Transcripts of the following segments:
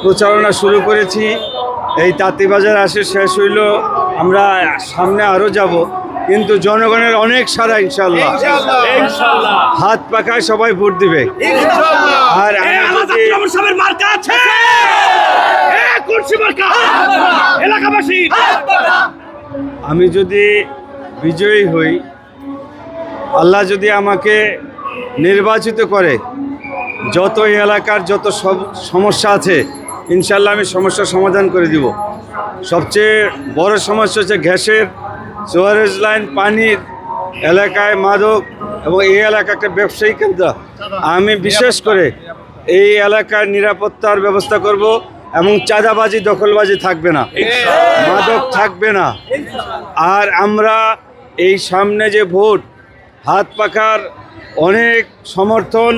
প্রচারণা শুরু করেছি। এই তাঁতীবাজার আসে শেষ হইল, আমরা সামনে আরও যাব, কিন্তু জনগণের অনেক সারা ইনশাল্লাহ। হাত পাকায় সবাই ভোট দিবে। আর আমি যদি বিজয়ী হই, আল্লাহ যদি আমাকে নির্বাচিত করে, যত এই এলাকার যত সব সমস্যা আছে ইনশাল্লাহ আমি সমস্যার সমাধান করে দিব। সবচেয়ে বড় সমস্যা হচ্ছে গ্যাসের, সুয়ারেজ লাইন, পানির, এলাকায় মাদক, এবং এই এলাকা একটা ব্যবসায়ী কেন্দ্র। আমি বিশেষ করে এই এলাকার নিরাপত্তার ব্যবস্থা করব, এবং চাঁদাবাজি দখলবাজি থাকবে না, মাদক থাকবে না। আর আমরা এই সামনে যে ভোট, হাত পাখার অনেক সমর্থন,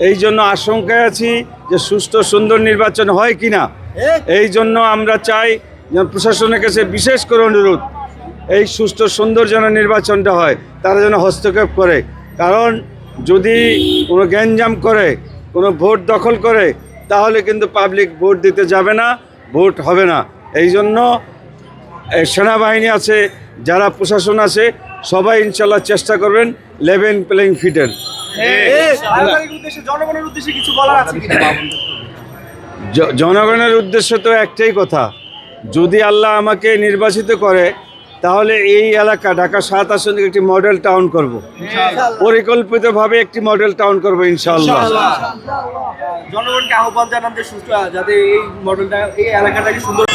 এই জন্য আশঙ্কায় আছি যে সুষ্ঠু সুন্দর নির্বাচন হয় কি না। এই জন্য আমরা চাই যে প্রশাসনের কাছে বিশেষ করে অনুরোধ, এই সুষ্ঠু সুন্দর যেন নির্বাচনটা হয়, তারা যেন হস্তক্ষেপ করে। কারণ যদি কোনো গ্যাঞ্জাম করে, কোনো ভোট দখল করে, তাহলে কিন্তু পাবলিক ভোট দিতে যাবে না, ভোট হবে না। এই জন্য সেনাবাহিনী আছে, যারা প্রশাসন আছে, সবাই ইনশাল্লাহ চেষ্টা করবেন লেভেল প্লেইং ফিল্ডের। জনগণের উদ্দেশ্য তো একটাই কথা, যদি আল্লাহ আমাকে নির্বাচিত করে, তাহলে এই এলাকা ঢাকা 7 আসনে একটি মডেল টাউন করব, পরিকল্পিতভাবে একটি মডেল টাউন করব ইনশাআল্লাহ। জনগণকে আহ্বান জানান যে সুস্থ, যাতে এই মডেলটা, এই এলাকাটাকে সুন্দর